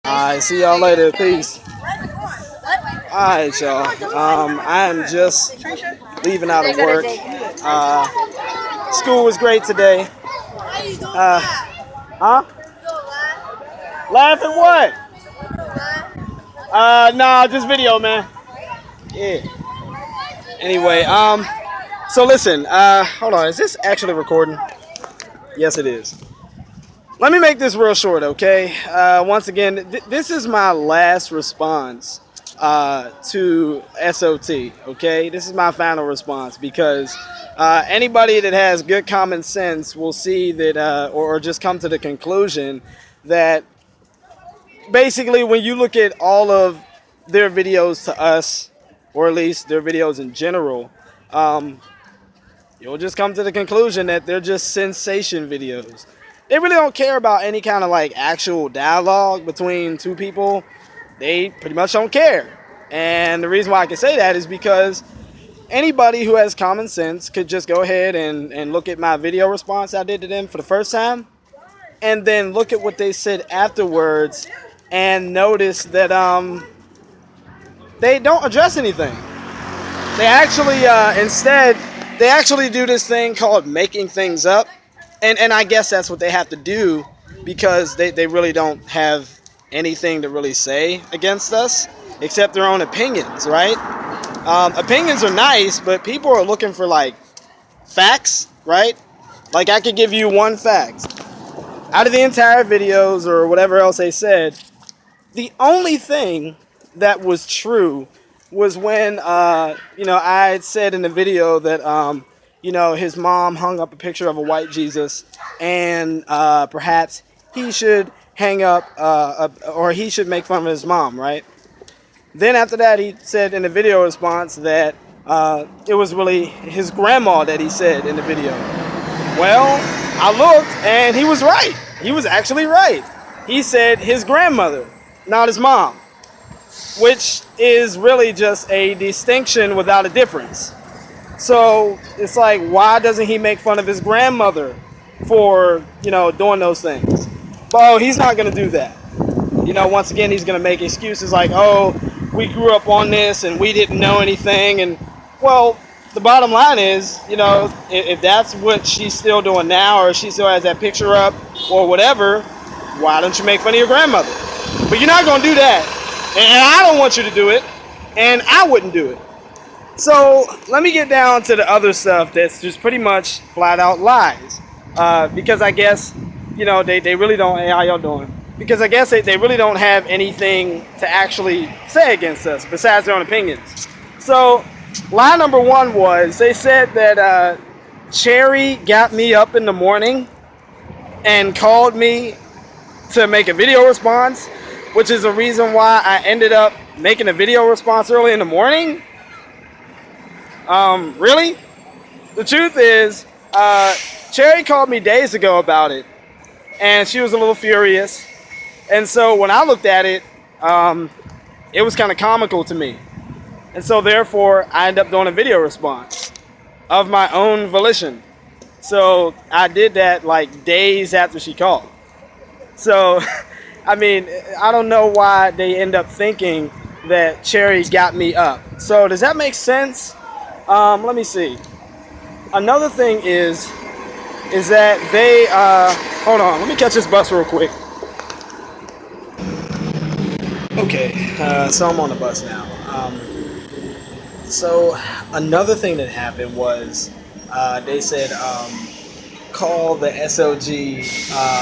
Alright, see y'all later. Peace. Alright, y'all. I am just leaving out of work. School was great today. Huh? Laugh at what? Nah, just video, man. Yeah. Anyway, so listen, hold on. Is this actually recording? Yes, it is. Let me make this real short, okay? Once again, this is my last response to S.O.T, okay? This is my final response because anybody that has good common sense will see that, or just come to the conclusion that basically when you look at all of their videos to us, or at least their videos in general, you'll just come to the conclusion that they're just sensation videos. They really don't care about any kind of like actual dialogue between two people. They pretty much don't care. And the reason why I can say that is because anybody who has common sense could just go ahead and look at my video response I did to them for the first time, and then look at what they said afterwards and notice that they don't address anything. They actually instead they actually do this thing called making things up. And I guess that's what they have to do because they really don't have anything to really say against us except their own opinions, right? Opinions are nice, but people are looking for like facts, right? Like I could give you one fact. Out of the entire videos or whatever else they said, the only thing that was true was when, I had said in the video that, his mom hung up a picture of a white Jesus, and perhaps he should hang up, or he should make fun of his mom, right? Then after that, he said in the video response that it was really his grandma that he said in the video. Well, I looked, and he was right. He was actually right. He said his grandmother, not his mom, which is really just a distinction without a difference. So it's like, why doesn't he make fun of his grandmother for, doing those things? But he's not going to do that. Once again, he's going to make excuses like, oh, we grew up on this and we didn't know anything. And, well, the bottom line is, if that's what she's still doing now, or she still has that picture up or whatever, why don't you make fun of your grandmother? But you're not going to do that. And I don't want you to do it. And I wouldn't do it. So let me get down to the other stuff that's just pretty much flat out lies. Because I guess, they really don't, hey, how y'all doing? Because I guess they really don't have anything to actually say against us besides their own opinions. So lie number one was they said that Cherry got me up in the morning and called me to make a video response, which is the reason why I ended up making a video response early in the morning. Really? The truth is, Cherry called me days ago about it, and she was a little furious. And so when I looked at it, it was kind of comical to me. And so therefore, I ended up doing a video response of my own volition. So I did that like days after she called. So, I mean, I don't know why they end up thinking that Cherry got me up. So does that make sense? Let me see. Another thing is that they, hold on, let me catch this bus real quick. Okay, so I'm on the bus now. So another thing that happened was they said call the SOG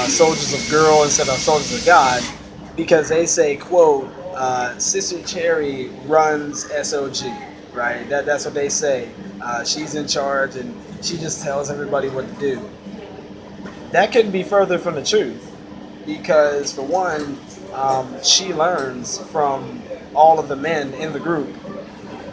Soldiers of Girl instead of Soldiers of God because they say, quote, Sister Cherry runs SOG. Right, that's what they say. She's in charge and she just tells everybody what to do. That couldn't be further from the truth because, for one, she learns from all of the men in the group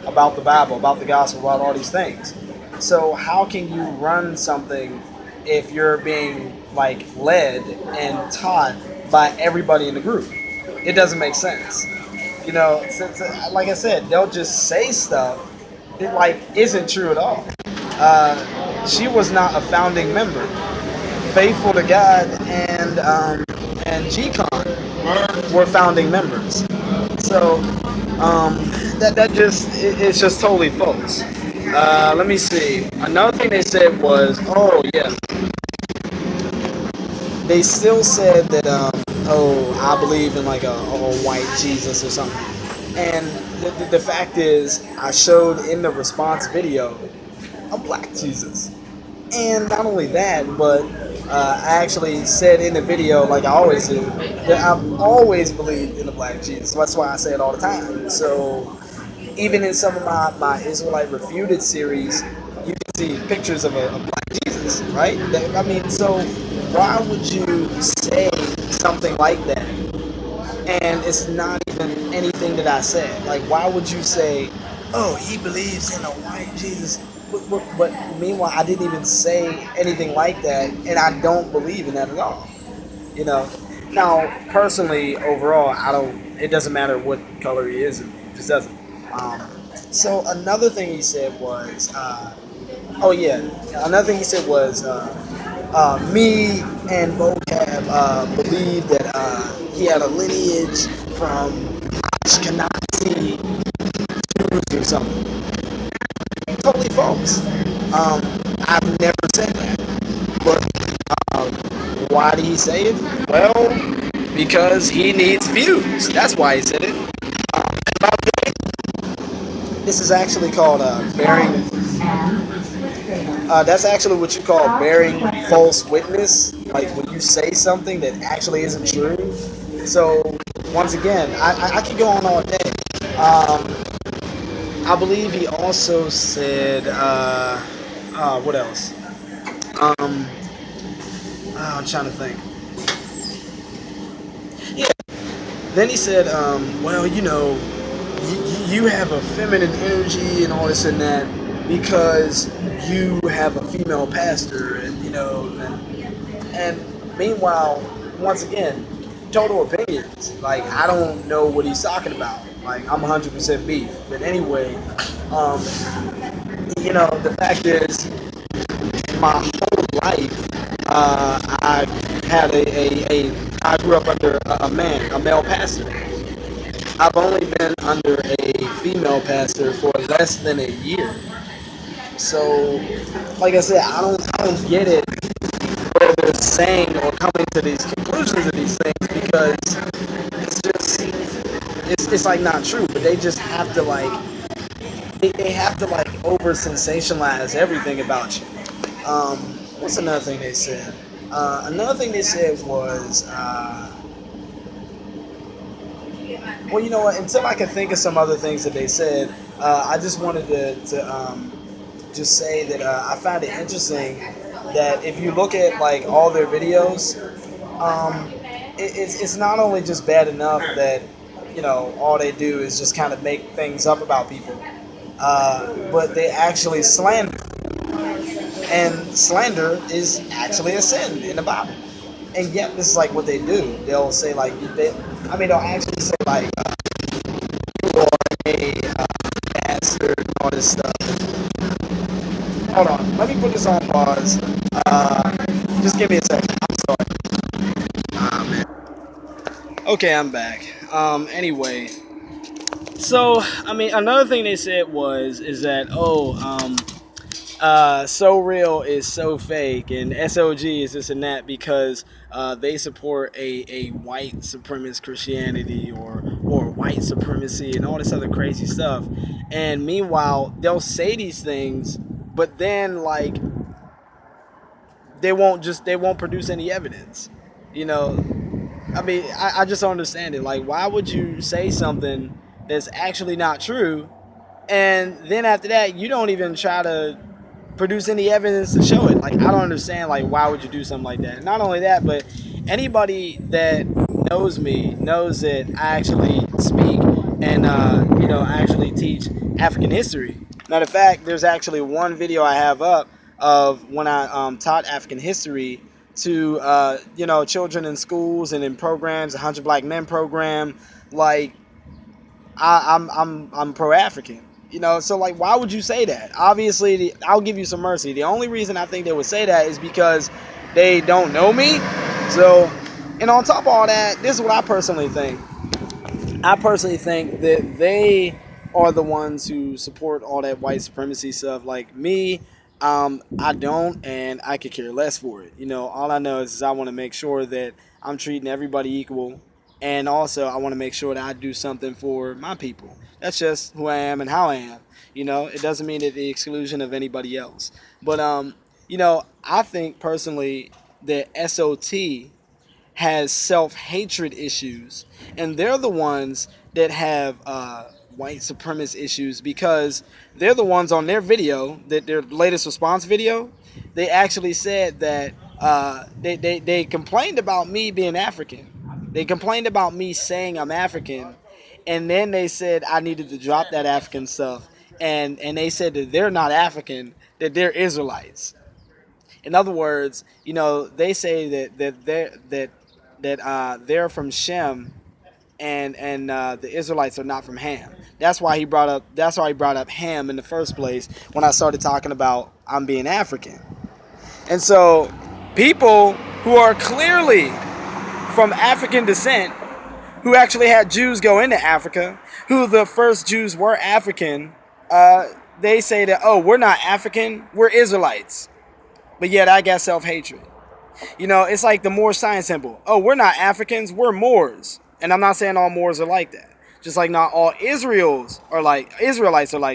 about the Bible, about the gospel, about all these things. So how can you run something if you're being like led and taught by everybody in the group? It doesn't make sense. Since, like I said, they'll just say stuff that like isn't true at all. She was not a founding member. Faithful to God and GCon were founding members. So that just it's just totally false. Let me see. Another thing they said was, oh yeah, they still said that oh, I believe in like a white Jesus or something. And the fact is, I showed in the response video a black Jesus. And not only that, but I actually said in the video, like I always do, that I've always believed in the black Jesus. That's why I say it all the time. So even in some of my Israelite Refuted series, you can see pictures of a black Jesus, right? I mean, so why would you say something like that? And it's not even anything that I said. Like, why would you say, oh, he believes in a white Jesus? But meanwhile, I didn't even say anything like that, and I don't believe in that at all. You know. Now, personally, overall, I don't. It doesn't matter what color he is. It just doesn't. Um, so another thing he said was, oh yeah, another thing he said was, me and Vocab believed that he had a lineage from Ashkenazi Jews or something. Totally false. I've never said that. But um, why did he say it? Well, because he needs views. That's why he said it. This is actually called bearing. That's actually what you call bearing false witness. Like when you say something that actually isn't true. So once again, I could go on all day. I believe he also said, what else? I'm trying to think. Yeah. Then he said, well, you have a feminine energy and all this and that because you have a female pastor, and and meanwhile, once again, total opinions. Like I don't know what he's talking about. Like I'm 100% beef. But anyway, the fact is, my whole life, I had I grew up under a male pastor. I've only been under a female pastor for less than a year. So, like I said, I don't get it where they're saying or coming to these conclusions of these things because it's just it's like not true. But they just have to they have to over sensationalize everything about you. What's another thing they said? Another thing they said was, well, you know what? Until I can think of some other things that they said, I just wanted to just say that I find it interesting that if you look at all their videos, it's not only just bad enough that all they do is just kind of make things up about people, but they actually slander. And slander is actually a sin in the Bible. And yet, this is what they do. They'll say they'll actually say you are a bastard and all this stuff. Hold on, let me put this on pause. Just give me a second. I'm sorry. Man. Okay, I'm back. Anyway, so another thing they said is that So Real is so fake, and SOG is this and that because they support a white supremacist Christianity or white supremacy and all this other crazy stuff. And meanwhile, they'll say these things, but then they won't produce any evidence. I just don't understand it. Like, why would you say something that's actually not true, and then after that, you don't even try to produce any evidence to show it? Like, I don't understand. Like, why would you do something like that? Not only that, but anybody that knows me knows that I actually speak and I actually teach African history. Matter of fact, there's actually one video I have up of when I taught African history to children in schools and in programs, 100 Black Men program. Like, I'm pro-African. So why would you say that? Obviously, I'll give you some mercy. The only reason I think they would say that is because they don't know me. So And on top of all that, this is what I personally think. I personally think that they are the ones who support all that white supremacy stuff. Like me, I don't, and I could care less for it. All I know is I want to make sure that I'm treating everybody equal, and also I want to make sure that I do something for my people. That's just who I am and how I am. It doesn't mean at the exclusion of anybody else. But I think personally that S.O.T has self-hatred issues, and they're the ones that have white supremacist issues, because they're the ones on their video, that their latest response video, they actually said that they complained about me being African. They complained about me saying I'm African, and then they said I needed to drop that African stuff, and they said that they're not African, that they're Israelites. In other words, they say that they're from Shem, and the Israelites are not from Ham. That's why he brought up Ham in the first place when I started talking about I'm being African. And so people who are clearly from African descent, who actually had Jews go into Africa, who the first Jews were African, they say that, oh, we're not African, we're Israelites. But yet I got self-hatred. It's like the Moor science symbol. Oh, we're not Africans, we're Moors. And I'm not saying all Moors are like that. Just like not all Israelites are like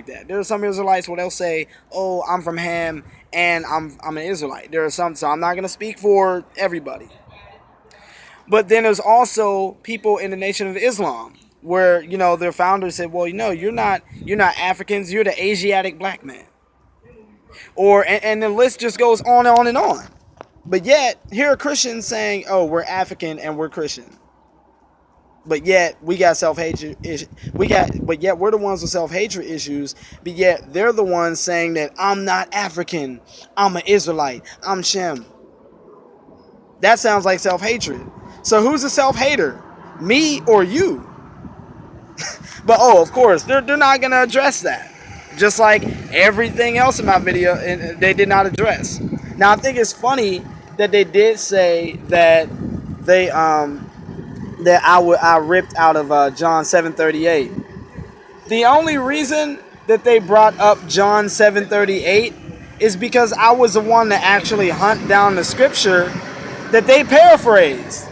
that. There are some Israelites where they'll say, oh, I'm from Ham and I'm an Israelite. There are some, so I'm not going to speak for everybody. But then there's also people in the Nation of Islam where, their founders said, well, you're not Africans, you're the Asiatic black man. And the list just goes on and on and on. But yet, here are Christians saying, oh, we're African and we're Christian. But yet, we got self-hatred issues. But yet, we're the ones with self-hatred issues. But yet, they're the ones saying that I'm not African, I'm an Israelite, I'm Shem. That sounds like self-hatred. So who's the self-hater? Me or you? But of course, they're not going to address that. Just like everything else in my video, they did not address. Now, I think it's funny that they did say that I ripped out of John 7:38. The only reason that they brought up John 7:38 is because I was the one to actually hunt down the scripture that they paraphrased.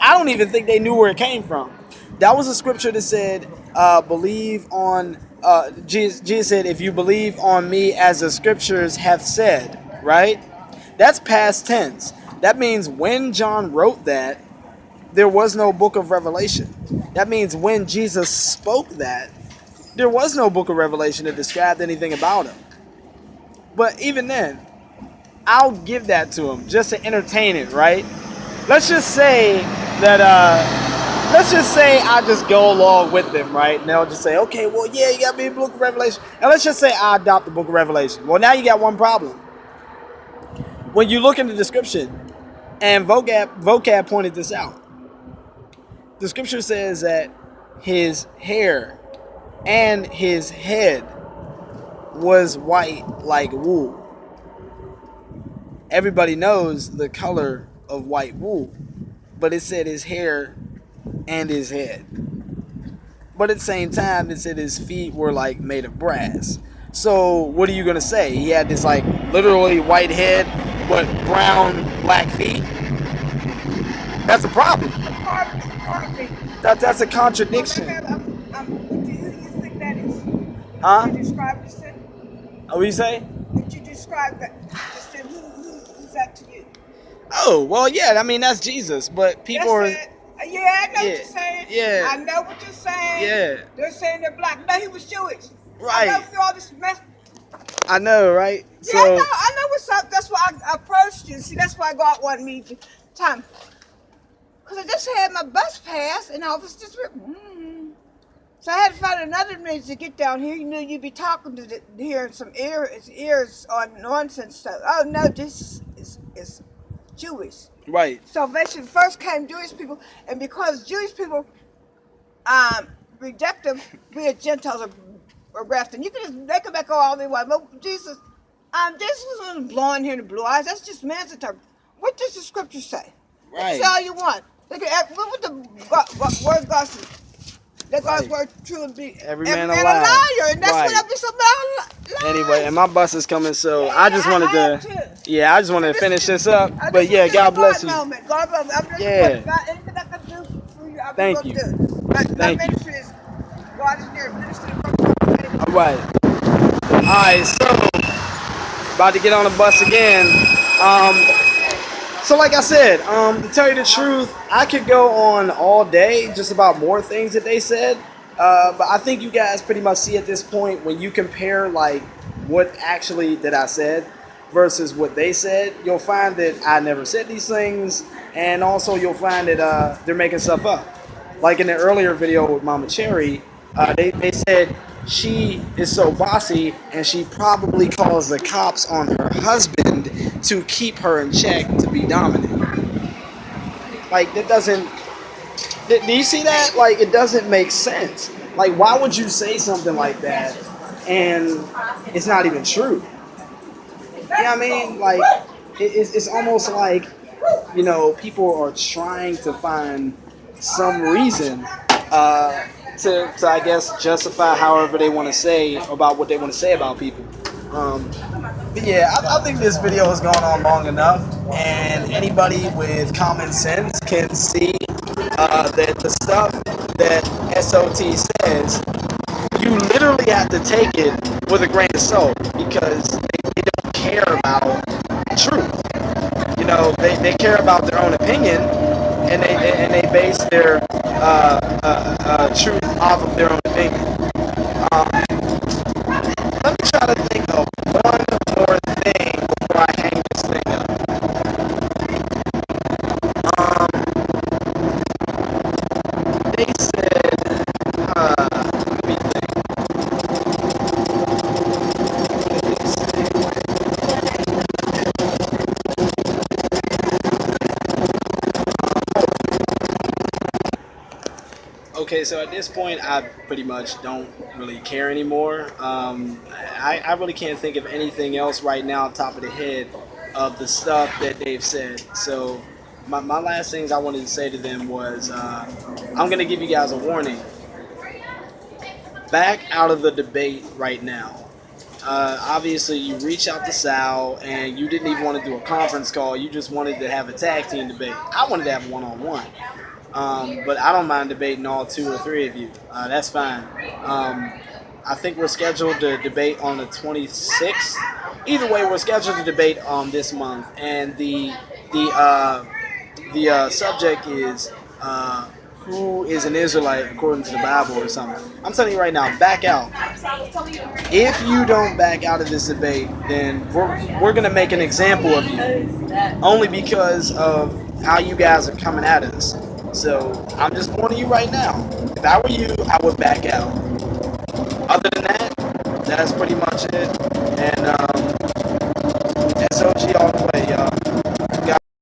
I don't even think they knew where it came from. That was a scripture that said, believe on, Jesus said, if you believe on me as the scriptures have said, right? That's past tense. That means when John wrote that, there was no book of Revelation. That means when Jesus spoke that, there was no book of Revelation that described anything about him. But even then, I'll give that to him just to entertain it, right? Let's just say I just go along with them, right? And they'll just say, okay, well, yeah, you got to be in the book of Revelation. And let's just say I adopt the book of Revelation. Well, now you got one problem. When you look in the description, and vocab pointed this out, the scripture says that his hair and his head was white like wool. Everybody knows the color of white wool, but it said his hair and his head. But at the same time, it said his feet were like made of brass. So what are you gonna say? He had this like literally white head, but brown black feet? That's a problem. That's a contradiction. Who do you think that is? Huh? You describe the sin? What you say? Did you describe that? The sin? Who's that to you? Oh, well, yeah, I mean, that's Jesus, but people are... Yeah, I know what you're saying. Yeah. I know what you're saying. Yeah. They're saying they're black. No, he was Jewish. Right. I know through all this mess. I know, right? Yeah, so, I know what's up. That's why I approached you. See, that's why God wanted me to time. Because I just had my bus pass, and I was just... So I had to find another minute to get down here. You knew you'd be talking to hearing some ears on nonsense stuff. Oh, no, this is Jewish. Right. Salvation first came Jewish people, and because Jewish people reject them, we as Gentiles are grafted. You can just make them back all they want. But Jesus wasn't blowing here in the blue eyes. That's just man's interpretation. What does the scripture say? They can say Right. all you want. They can what the word God says. That God's Right. word true and be Every every man a man a lie. liar, and that's what Right. I've been so about Anyway, lies. and my bus is coming, so Yeah, I just wanted I am to, too. yeah, I just So wanted to this finish is this up. this But is yeah, just a God bless God you. moment. God moment. I'm just Yeah. supporting God. Anything I can do for you, I'll be Thank going to you. do. But my Thank you. ministry is God is near. Ministry from All right. All right. So about to get on the bus again. Um, So like I said, to tell you the truth, I could go on all day just about more things that they said. But I think you guys pretty much see at this point when you compare like what actually that I said versus what they said, you'll find that I never said these things, and also you'll find that they're making stuff up. Like in the earlier video with Mama Cherry, they said she is so bossy and she probably calls the cops on her husband to keep her in check to be dominant. Like that doesn't. Do you see that? Like it doesn't make sense. Like why would you say something like that and it's not even true? You know what I mean? Like it's almost like people are trying to find some reason to I guess justify however they want to say about what they want to say about people. But yeah, I think this video has gone on long enough, and anybody with common sense can see that the stuff that SOT says, you literally have to take it with a grain of salt because they don't care about truth. They care about their own opinion, and they base their truth off of their own opinion. Um, Let me try to think of one more thing before I hang this thing up. Um, they said, let me think. What did they say? Okay, so at this point, I pretty much don't really care anymore. I really can't think of anything else right now off the top of the head of the stuff that they've said. So my last things I wanted to say to them was I'm going to give you guys a warning. Back out of the debate right now. Obviously, you reached out to Sal and you didn't even want to do a conference call. You just wanted to have a tag team debate. I wanted to have a one-on-one. But I don't mind debating all two or three of you. That's fine. I think we're scheduled to debate on the 26th. Either way, we're scheduled to debate this month, and the subject is who is an Israelite according to the Bible or something. I'm telling you right now, back out. If you don't back out of this debate, then we're gonna make an example of you, only because of how you guys are coming at us. So I'm just warning you right now. If I were you, I would back out. Other than that, that's pretty much it.